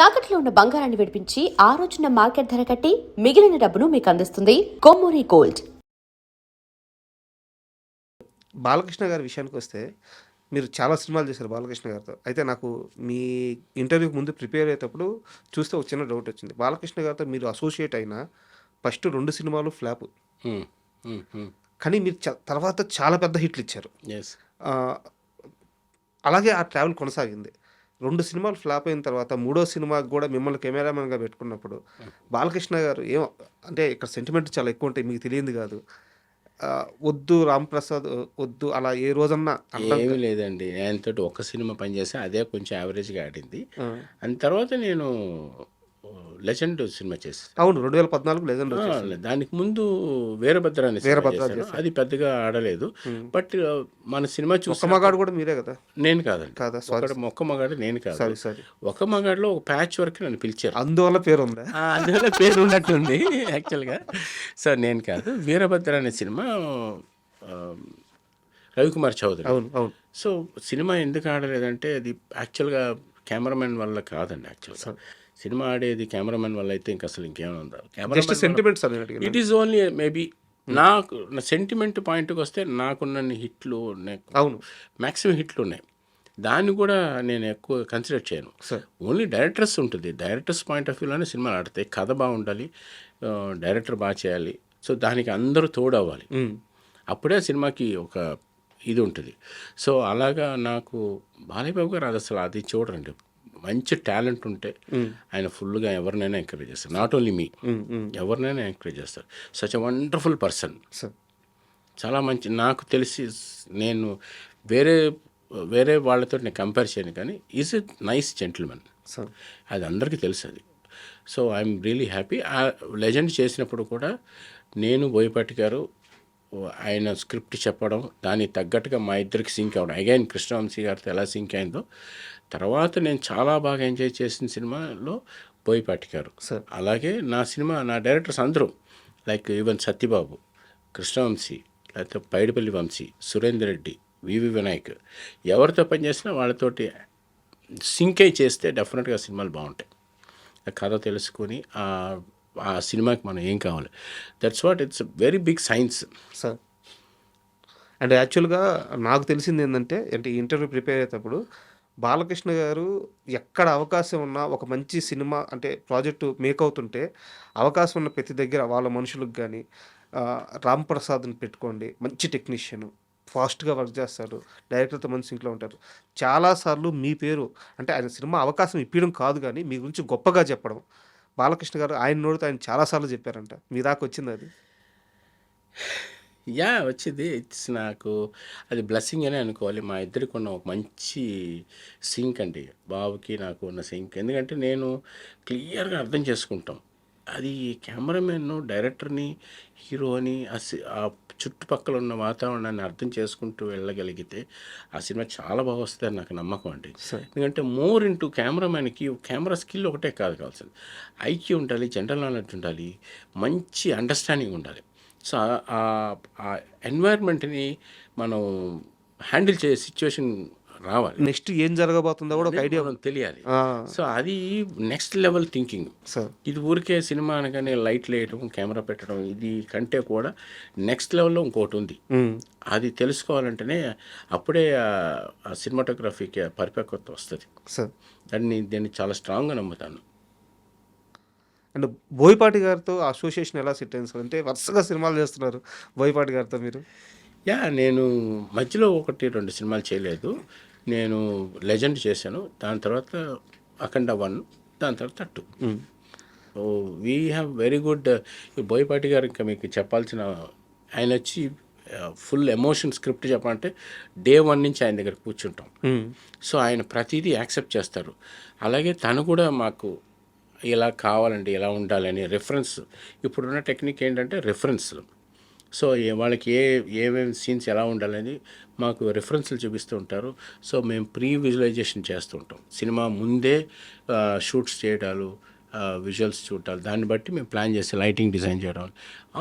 తాకట్లో ఉన్న బంగారాన్ని విడిపించి ఆ రోజున మార్కెట్ ధర కట్టి మిగిలిన డబ్బును మీకు అందిస్తుంది కొమ్మూరి గోల్డ్. బాలకృష్ణ గారి విషయానికి వస్తే మీరు చాలా సినిమాలు చేశారు బాలకృష్ణ గారితో. అయితే నాకు మీ ఇంటర్వ్యూకి ముందు ప్రిపేర్ అయ్యేటప్పుడు చూస్తే ఒక చిన్న డౌట్ వచ్చింది. బాలకృష్ణ గారితో మీరు అసోసియేట్ అయిన ఫస్ట్ 2 సినిమాలు ఫ్లాప్. హ్మ్. హ్మ్. హ్మ్. కానీ మీరు తర్వాత చాలా పెద్ద హిట్లు ఇచ్చారు. యెస్. ఆహ్, అలాగే ఆ ట్రావెల్ కొనసాగింది. 2 సినిమాలు ఫ్లాప్ అయిన తర్వాత మూడో సినిమాకి గూడా మిమ్మల్ని కెమెరామెన్‌గా పెట్టుకున్నప్పుడు బాలకృష్ణ గారు అంటే ఇక్కడ సెంటిమెంట్ చాలా ఎక్కువ ఉంటాయి. మీకు తెలియంది గాదు. వద్దు రాంప్రసాద్ వద్దు అలా ఏ రోజన్నా ఏమీ లేదండి. ఆయనతోటి ఒక్క సినిమా పనిచేసా. అదే కొంచెం యావరేజ్‌గా ఆడింది. ఆ! అండ్ తర్వాత నేను 'లెజెండ్' సినిమా చేశాను. అవును. 2014 లెజెండ్ వచ్చేసింది. దానికి ముందు 'వీరభద్ర' అనే సినిమా వీరభద్ర చేశాను. చేశారు. అది పెద్దగా ఆడలేదు. బట్ మన సినిమా ఒక్క చూసి మగాడు కూడా మీరే కదా? నేను కాదండి. కాదా? సారీ. ఒక్క మగాడు నేను కాదు. సారీ. ఒక మగాడిలో ఒక ప్యాచ్ వరకు నన్ను పిలిచారు. అందువల్ల పేరుందా? అందువల్ల పేరు ఉన్నట్టుంది యాక్చువల్గా. సో నేను కాదు. 'వీరభద్ర' అనే సినిమా రవికుమార్ చౌదరి. అవును. సో సినిమా ఎందుకు ఆడలేదంటే అది యాక్చువల్గా కెమెరామెన్ వల్ల కాదండి. యాక్చువల్గా సినిమా ఆడేది కెమెరామెన్ వల్ల అయితే ఇంకా అసలు ఇంకేమైనా ఉందా? జస్ట్ సెంటిమెంట్స్ అని అడిగాను. ఇట్ ఈస్ ఓన్లీ మేబీ నాకు నా సెంటిమెంట్ పాయింట్కి వస్తే నాకున్న హిట్లు అవును. మ్యాక్సిమం హిట్లు ఉన్నాయి. దాన్ని కూడా నేను ఎక్కువ కన్సిడర్ చేయను. సార్. ఓన్లీ డైరెక్టర్స్ ఉంటుంది. డైరెక్టర్స్ పాయింట్ ఆఫ్ వ్యూలోనే సినిమాలు ఆడతాయి. కథ బాగుండాలి, డైరెక్టర్ బాగా చేయాలి. సో దానికి అందరూ తోడవ్వాలి. అప్పుడే సినిమాకి ఒక ఇది ఉంటుంది. సో అలాగా నాకు బాలయ్య బాబు గారు అది చూడండి, మంచి టాలెంట్ ఉంటే ఆయన ఫుల్గా ఎవరినైనా ఎంకరేజ్ చేస్తారు. నాట్ ఓన్లీ మీ, ఎవరినైనా ఎంకరేజ్ చేస్తారు. Such a wonderful person. చాలా మంచి. నాకు తెలిసి నేను వేరే వాళ్ళతో నేను కంపేర్ చేయను, కానీ ఈజ్ ఎ నైస్ జెంటిల్మెన్. అది అందరికీ తెలుసు అది. So I'm really happy. ఆ లెజెండ్ చేసినప్పుడు కూడా నేను, బోయపాటి గారు ఆయన స్క్రిప్ట్ చెప్పడం, దానికి తగ్గట్టుగా మా ఇద్దరికి సింక్ అవ్వడం, అగైన్ కృష్ణవంశీ గారితో ఎలా సింక్ అయిందో. తర్వాత నేను చాలా బాగా ఎంజాయ్ చేసిన సినిమాలో బోయపాటి గారు. అలాగే నా డైరెక్టర్స్ అందరూ లైక్ ఈవెన్ సత్యబాబు, కృష్ణవంశీ, లేకపోతే పైడిపల్లి వంశీ, సురేందర్ రెడ్డి, వివి వినాయక్, ఎవరితో పనిచేసినా వాళ్ళతోటి సింక్ అయి చేస్తే డెఫినెట్గా సినిమాలు బాగుంటాయి. కథ తెలుసుకొని ఆ సినిమాకి మనం ఏం కావాలి, that's what it's very big science sir. And యాక్చువల్గా నాకు తెలిసింది ఏంటంటే, అంటే ఈ ఇంటర్వ్యూ ప్రిపేర్ అయ్యేటప్పుడు బాలకృష్ణ గారు ఎక్కడ అవకాశం ఉన్నా ఒక మంచి సినిమా అంటే ప్రాజెక్టు మేక్ అవుతుంటే అవకాశం ఉన్న ప్రతి దగ్గర వాళ్ళ మనుషులకు కానీ రామ్ ప్రసాద్ని పెట్టుకోండి, మంచి టెక్నీషియన్, ఫాస్ట్గా వర్క్ చేస్తారు, డైరెక్టర్తో మంచి సింక్లో ఉంటారు. చాలాసార్లు మీ పేరు అంటే ఆయన సినిమా అవకాశం ఇప్పించడం కాదు కానీ మీ గురించి గొప్పగా చెప్పడం బాలకృష్ణ గారు ఆయన నోటితో ఆయన చాలాసార్లు చెప్పారంట. మీ దాకా వచ్చింది అది? వచ్చింది. ఇట్స్ నాకు అది బ్లెస్సింగ్ అనే అనుకోవాలి. మా ఇద్దరికి ఉన్న ఒక మంచి సింక్ అండి, బాబుకి నాకు ఉన్న సింక్. ఎందుకంటే నేను క్లియర్గా అర్థం చేసుకుంటాం. అది కెమెరామెన్, డైరెక్టర్ని, హీరోని, ఆ చుట్టుపక్కల ఉన్న వాతావరణాన్ని అర్థం చేసుకుంటూ వెళ్ళగలిగితే ఆ సినిమా చాలా బాగా వస్తుందని నాకు నమ్మకం అండి. ఎందుకంటే మోర్ ఇంటూ కెమెరామెన్కి కెమెరా స్కిల్ ఒకటే కాదు కావాల్సింది, ఐక్యూ ఉండాలి, జనరల్ నాలెడ్జ్ ఉండాలి, మంచి అండర్స్టాండింగ్ ఉండాలి. సో ఆ ఎన్వైర్న్మెంట్ని మనం హ్యాండిల్ చేసే సిచ్యువేషన్ రావాలి. నెక్స్ట్ ఏం జరగబోతుందో కూడా ఒక ఐడియా తెలియాలి. సో అది నెక్స్ట్ లెవెల్ థింకింగ్. ఇది ఊరికే సినిమా అనగానే లైట్లు వేయడం, కెమెరా పెట్టడం, ఇది కంటే కూడా నెక్స్ట్ లెవెల్లో ఇంకోటి ఉంది. అది తెలుసుకోవాలంటేనే అప్పుడే ఆ సినిమాటోగ్రఫీకి పరిపక్వత వస్తుంది. దీన్ని చాలా స్ట్రాంగ్గా నమ్ముతాను. అండ్ బోయపాటి గారితో అసోసియేషన్ ఎలా సెట్ అయింది సార్? అంటే వరుసగా సినిమాలు చేస్తున్నారు బోయపాటి గారితో మీరు. నేను మధ్యలో 1-2 సినిమాలు చేయలేదు. నేను లెజెండ్ చేశాను, దాని తర్వాత అఖండ 1, దాని తర్వాత 2. We have very good. Boyapati గారు ఇంకా మీకు చెప్పాల్సిన, ఆయన వచ్చి ఫుల్ ఎమోషన్ స్క్రిప్ట్ చెప్పాలంటే డే 1 నుంచి ఆయన దగ్గర కూర్చుంటాం. సో ఆయన ప్రతిదీ యాక్సెప్ట్ చేస్తారు. అలాగే తను కూడా మాకు ఇలా కావాలండి, ఇలా ఉండాలని రిఫరెన్స్. ఇప్పుడున్న టెక్నిక్ ఏంటంటే రిఫరెన్స్లు. సో వాళ్ళకి ఏమేమి సీన్స్ ఎలా ఉండాలని మాకు రిఫరెన్స్లు చూపిస్తూ ఉంటారు. సో మేము ప్రీ విజువలైజేషన్ చేస్తూ ఉంటాం. సినిమా ముందే షూట్స్ చేయడాలు, విజువల్స్ చూడాలి, దాన్ని బట్టి మేము ప్లాన్ చేసి లైటింగ్ డిజైన్ చేయడం,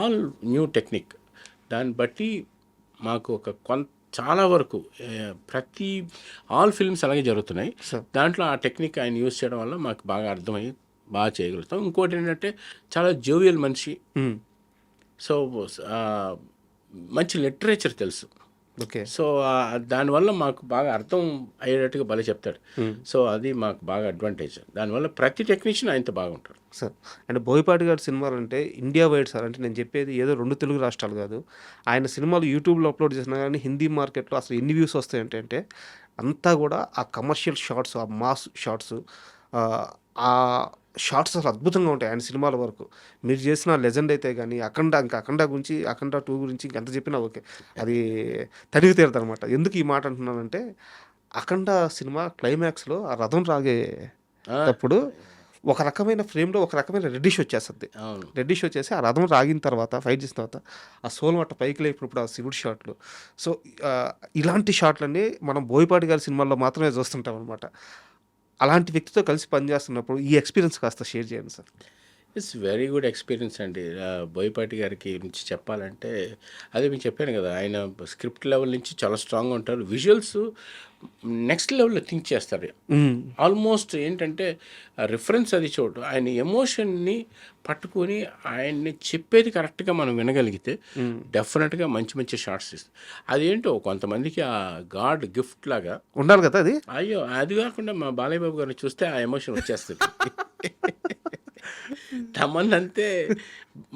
ఆల్ న్యూ టెక్నిక్. దాన్ని బట్టి మాకు ఒక చాలా వరకు ప్రతి ఆల్ ఫిల్మ్స్ అలాగే జరుగుతున్నాయి. సార్ దాంట్లో ఆ టెక్నిక్ ఆయన యూజ్ చేయడం వల్ల మాకు బాగా అర్థమయ్యి బాగా చేయగలుగుతాం. ఇంకోటి ఏంటంటే చాలా జోవియల్ మనిషి. సో మంచి లిటరేచర్ తెలుసు. ఓకే. సో దానివల్ల మాకు బాగా అర్థం అయ్యేటట్టుగా భలే చెప్తాడు. సో అది మాకు బాగా అడ్వాంటేజ్. దానివల్ల ప్రతి టెక్నీషియన్ ఆయనతో బాగుంటాడు. సార్ అండ్ బోయపాటి గారి సినిమాలు అంటే ఇండియా వైడ్ సార్. అంటే నేను చెప్పేది ఏదో 2 తెలుగు రాష్ట్రాలు కాదు. ఆయన సినిమాలు యూట్యూబ్లో అప్లోడ్ చేసినా కానీ హిందీ మార్కెట్లో అసలు ఎన్ని వ్యూస్ వస్తాయి అంటే అంతా కూడా ఆ కమర్షియల్ షార్ట్స్, ఆ మాస్ షార్ట్స్, ఆ షార్ట్స్ అసలు అద్భుతంగా ఉంటాయి ఆయన సినిమాల వరకు. మీరు చేసిన లెజెండ్ అయితే కానీ అఖండ గురించి, అఖండ 2 గురించి ఇంకెంత చెప్పినా ఓకే, అది తనివి తీరదు అనమాట. ఎందుకు ఈ మాట అంటున్నానంటే అఖండ సినిమా క్లైమాక్స్లో ఆ రథం రాగేటప్పుడు ఒక రకమైన ఫ్రేమ్లో ఒక రకమైన రెడ్డిష్ వచ్చేస్తుంది. అవును. రెడ్డిష్ వచ్చేసి ఆ రథం రాగిన తర్వాత ఫైట్ చేసిన తర్వాత ఆ సోల్ మట్ట పైకి లేపినప్పుడు ఆ శివుడి షాట్లు. సో ఇలాంటి షాట్లన్నీ మనం బోయపాటి గారి సినిమాల్లో మాత్రమే చూస్తుంటాం అనమాట. అలాంటి వ్యక్తితో కలిసి పనిచేస్తున్నప్పుడు ఈ ఎక్స్పీరియన్స్ కాస్త షేర్ చేయండి sir. It's very good experience అండి. బోయపాటి గారికి నుంచి చెప్పాలంటే అదే మీకు చెప్పాను కదా, ఆయన స్క్రిప్ట్ లెవెల్ నుంచి చాలా స్ట్రాంగ్గా ఉంటారు. విజువల్స్ నెక్స్ట్ లెవెల్లో థింక్ చేస్తారు. ఆల్మోస్ట్ ఏంటంటే రిఫరెన్స్ అది చోటు ఆయన ఎమోషన్ని పట్టుకొని ఆయన్ని చెప్పేది కరెక్ట్గా మనం వినగలిగితే డెఫినెట్గా మంచి మంచి షార్ట్స్ ఇస్తాం. అదేంటో కొంతమందికి ఆ గాడ్ గిఫ్ట్ లాగా ఉండాలి కదా అది. అయ్యో అది కాకుండా మా బాలయ్య బాబు గారిని చూస్తే ఆ ఎమోషన్ వచ్చేస్తుంది. తమన్నంతే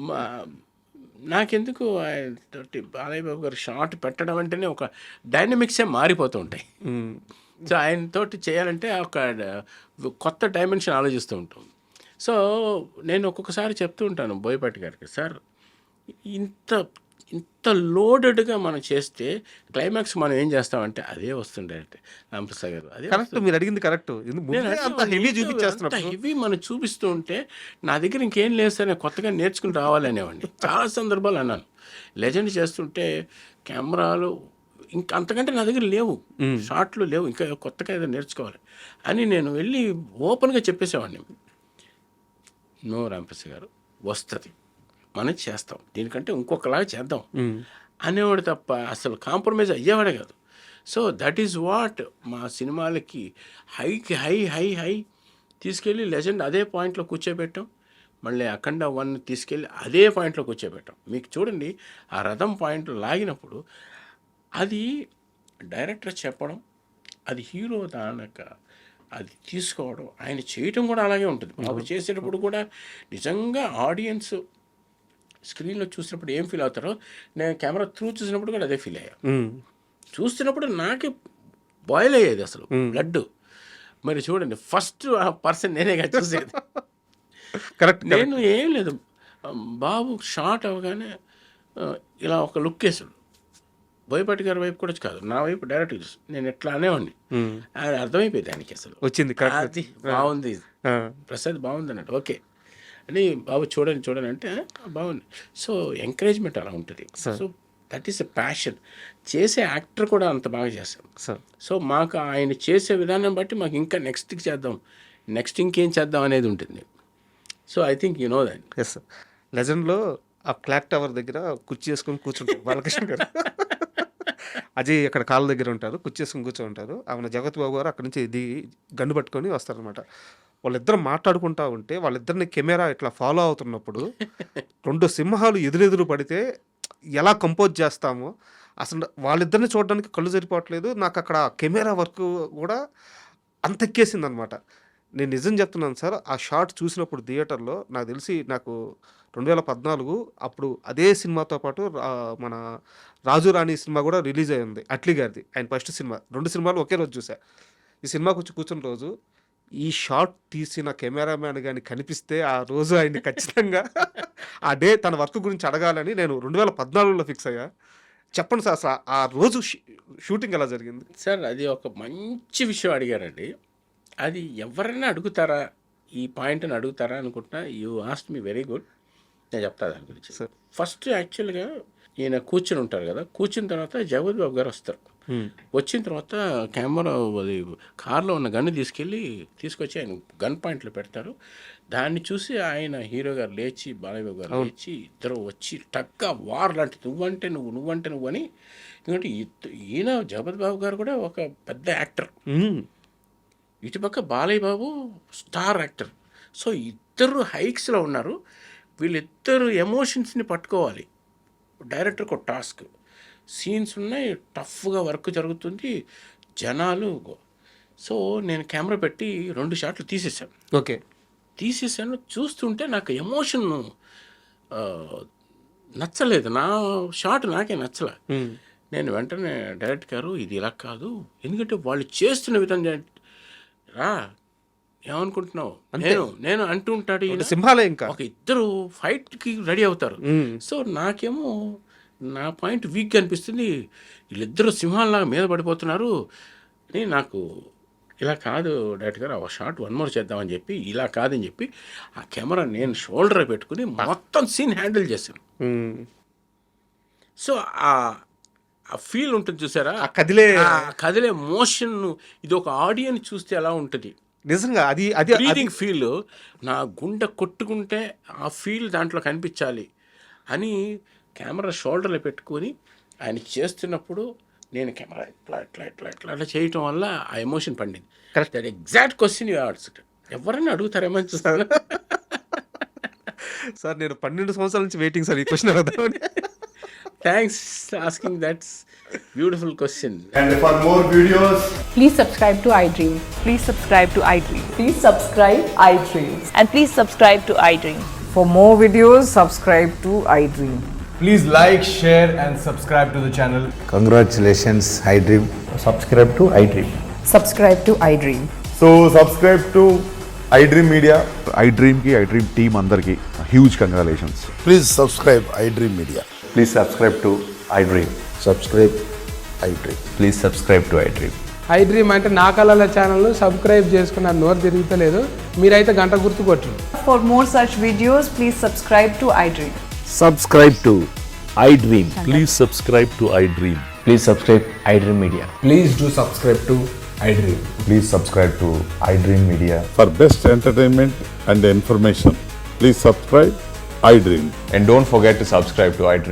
మా నాకెందుకు ఆయనతోటి బాలయ్య బాబు గారు షార్ట్ పెట్టడం అంటేనే ఒక డైనమిక్సే మారిపోతూ ఉంటాయి. సో ఆయనతోటి చేయాలంటే ఒక కొత్త డైమెన్షన్ ఆలోచిస్తూ ఉంటాం. సో నేను ఒక్కొక్కసారి చెప్తూ ఉంటాను బోయపాటి గారికి, సార్ ఇంత ఇంత లోడెడ్గా మనం చేస్తే క్లైమాక్స్ మనం ఏం చేస్తామంటే అదే వస్తుండే అంటే రామప్రసాద్ గారు అదే కరెక్ట్, మీరు అడిగింది కరెక్ట్. హెవీ చూపించేస్తున్నారు. హెవీ మనం చూపిస్తూ ఉంటే నా దగ్గర ఇంకేం లేదు సార్, నేను కొత్తగా నేర్చుకుని రావాలి అనేవాడిని. చాలా సందర్భాలు అన్నాను. లెజెండ్ చేస్తుంటే కెమెరాలు ఇంకా అంతకంటే నా దగ్గర లేవు, షార్ట్లు లేవు, ఇంకా కొత్తగా ఏదో నేర్చుకోవాలి అని నేను వెళ్ళి ఓపెన్గా చెప్పేసేవాడిని. నో రామప్రసాద్ గారు వస్తుంది, మనం చేస్తాం, దీనికంటే ఇంకొకలాగా చేద్దాం అనేవాడు తప్ప అసలు కాంప్రమైజ్ అయ్యేవాడే కాదు. సో దట్ ఈజ్ వాట్ మా సినిమాలకి హైకి హై హై హై తీసుకెళ్ళి లెజెండ్ అదే పాయింట్లో కూర్చోబెట్టాం. మళ్ళీ అఖండ 1 తీసుకెళ్ళి అదే పాయింట్లో కూర్చోబెట్టాం. మీకు చూడండి ఆ రథం పాయింట్లో లాగినప్పుడు అది డైరెక్టర్ చెప్పడం, అది హీరో దానక అది తీసుకోవడం, ఆయన చేయటం కూడా అలాగే ఉంటుంది. బాబు చేసేటప్పుడు కూడా నిజంగా ఆడియన్స్ స్క్రీన్లో చూసినప్పుడు ఏం ఫీల్ అవుతారో నేను కెమెరా త్రూ చూసినప్పుడు కూడా అదే ఫీల్ అయ్యా. చూస్తున్నప్పుడు నాకే బాయిల్ అయ్యేది అసలు బ్లడ్. మరి చూడండి ఫస్ట్ ఆ పర్సన్ నేనే చూసేది. కరెక్ట్. నేను ఏం లేదు, బాబు షార్ట్ అవ్వగానే ఇలా ఒక లుక్ వేసాడు. బోయపాటి గారి వైపు కూడా కాదు, నా వైపు డైరెక్ట్ చూసి నేను ఎట్లా అనేవాడిని. అది అర్థమైపోయింది ఆయనకి అసలు వచ్చింది. అది బాగుంది ప్రసాద్ బాగుంది అన్నట్టు. ఓకే అని బాబు చూడండి అంటే బాగుంది. సో ఎంకరేజ్మెంట్ అలా ఉంటుంది. So that is a passion. చేసే యాక్టర్ కూడా అంత బాగా చేస్తాం సార్. సో మాకు ఆయన చేసే విధానం బట్టి మాకు ఇంకా నెక్స్ట్కి చేద్దాం, నెక్స్ట్ ఇంకేం చేద్దాం అనేది ఉంటుంది. So I think you know that. Yes sir. లెజెండ్లో ఆ క్లాక్ టవర్ దగ్గర కుర్చీ వేసుకొని కూర్చుంటారు బాలకృష్ణ గారు. అజయ్ అక్కడ కాళ్ళ దగ్గర ఉంటారు, కుర్చీ వేసుకొని కూర్చోంటారు. ఆమె జగత్ బాబు గారు అక్కడి నుంచి దిగి గన్ను పట్టుకొని వస్తారనమాట. వాళ్ళిద్దరు మాట్లాడుకుంటా ఉంటే వాళ్ళిద్దరిని కెమెరా ఇట్లా ఫాలో అవుతున్నప్పుడు 2 సింహాలు ఎదురెదురు పడితే ఎలా కంపోజ్ చేస్తామో అసలు వాళ్ళిద్దరిని చూడడానికి కళ్ళు సరిపోవట్లేదు. నాకు అక్కడ కెమెరా వర్క్ కూడా అంత ఎక్కేసింది అనమాట. నేను నిజం చెప్తున్నాను సార్. ఆ షాట్ చూసినప్పుడు థియేటర్లో నాకు తెలిసి 2014 అప్పుడు అదే సినిమాతో పాటు మన రాజు రాణి సినిమా కూడా రిలీజ్ అయ్యింది, అట్లీ గారిది. ఆయన ఫస్ట్ సినిమా. 2 సినిమాలు ఒకే రోజు చూసా. ఈ సినిమాకి వచ్చి కూర్చున్న రోజు ఈ షాట్ తీసిన కెమెరామ్యాన్ కానీ కనిపిస్తే ఆ రోజు ఆయన్ని ఖచ్చితంగా ఆ డే తన వర్క్ గురించి అడగాలని నేను 2014లో ఫిక్స్ అయ్యా. చెప్పండి సార్, అసలు ఆ రోజు షూటింగ్ ఎలా జరిగింది? సార్ అది ఒక మంచి విషయం అడిగారండి. అది ఎవరైనా అడుగుతారా, ఈ పాయింట్ని అడుగుతారా అనుకుంటున్నా. You ask me very good. నేను చెప్తా దాని గురించి. సార్ ఫస్ట్ యాక్చువల్గా ఈయన కూర్చుని ఉంటారు కదా, కూర్చున్న తర్వాత జగత్ బాబు గారు వస్తారు. వచ్చిన తర్వాత కెమెరా అది కార్లో ఉన్న గన్ను తీసుకొచ్చి ఆయన గన్ పాయింట్లో పెడతారు. దాన్ని చూసి ఆయన హీరో గారు లేచి, బాలయ్య గారు లేచి, ఇద్దరు వచ్చి టక్కా వార్ లాంటి నువ్వంటే నువ్వు అని. ఎందుకంటే ఈయన జగపతి బాబు గారు కూడా ఒక పెద్ద యాక్టర్, ఇటుపక్క Balayya Babu star actor. So ఇద్దరు హైక్స్లో ఉన్నారు. వీళ్ళిద్దరు ఎమోషన్స్ని పట్టుకోవాలి. డైరెక్టర్కి ఒక టాస్క్, సీన్స్ ఉన్నాయి, టఫ్గా వర్క్ జరుగుతుంది, జనాలు. సో నేను కెమెరా పెట్టి 2 షాట్లు తీసేసాను. ఓకే, తీసేసాను. చూస్తుంటే నాకు ఎమోషన్ నచ్చలేదు, నా షాట్ నాకే నచ్చలే. నేను వెంటనే డైరెక్టర్ గారు ఇది ఇలా కాదు, ఎందుకంటే వాళ్ళు చేస్తున్న విధంగా రా ఏమనుకుంటున్నావు నేను అంటూ ఉంటాడు. సింహాలే ఇంకా ఒక ఇద్దరు ఫైట్కి రెడీ అవుతారు. సో నాకేమో నా పాయింట్ వీక్గా అనిపిస్తుంది, వీళ్ళిద్దరూ సింహాలలాగా మీద పడిపోతున్నారు అని. నాకు ఇలా కాదు డైరెక్టర్ గారు, ఆ షాట్ 1 మోర్ చేద్దామని చెప్పి, ఇలా కాదని చెప్పి ఆ కెమెరా నేను షోల్డర్ పెట్టుకుని మొత్తం సీన్ హ్యాండిల్ చేశాను. సో ఆ ఫీల్ ఉంటుంది చూసారా, కదిలే మోషన్, ఇది ఒక ఆడియన్స్ చూస్తే ఎలా ఉంటుంది నిజంగా. అది బ్రీదింగ్ ఫీల్, నా గుండె కొట్టుకుంటే ఆ ఫీల్ దాంట్లో కనిపించాలి అని కెమెరా షోల్డర్లో పెట్టుకొని ఆయన చేస్తున్నప్పుడు నేను కెమెరా ఇట్లా చేయటం వల్ల ఆ ఎమోషన్ పండింది. Correct, that exact question you answered. ఎవరైనా అడుగుతారేమని చూస్తాను సార్. నేను 12 సంవత్సరాల నుంచి వెయిటింగ్ సార్ ఈ క్వశ్చన్ అడుగుతామని. Thanks asking that's beautiful question. And for more videos, Please subscribe to iDream. Please subscribe to iDream. Please subscribe iDream. And please subscribe to iDream. For more videos, subscribe to iDream. please like, share and subscribe to the channel. Congratulations, iDream. Subscribe to iDream. Subscribe to iDream. So subscribe to iDream Media. iDream ki iDream team andarki huge congratulations. Please subscribe iDream Media. Please subscribe to iDream. Subscribe iDream. Please subscribe to iDream. iDream అంటే నా కళల ఛానల్ను subscribe చేసుకున్న నోరు తిరుగుతలేదు, మీరైతే గంట గుర్తు కొట్టండి. For more such videos, please subscribe to iDream. Subscribe to iDream. Please subscribe to iDream. Please subscribe iDream Media. Please do subscribe to iDream. Please subscribe to iDream Media. For best entertainment and information, please subscribe iDream. And don't forget to subscribe to iDream.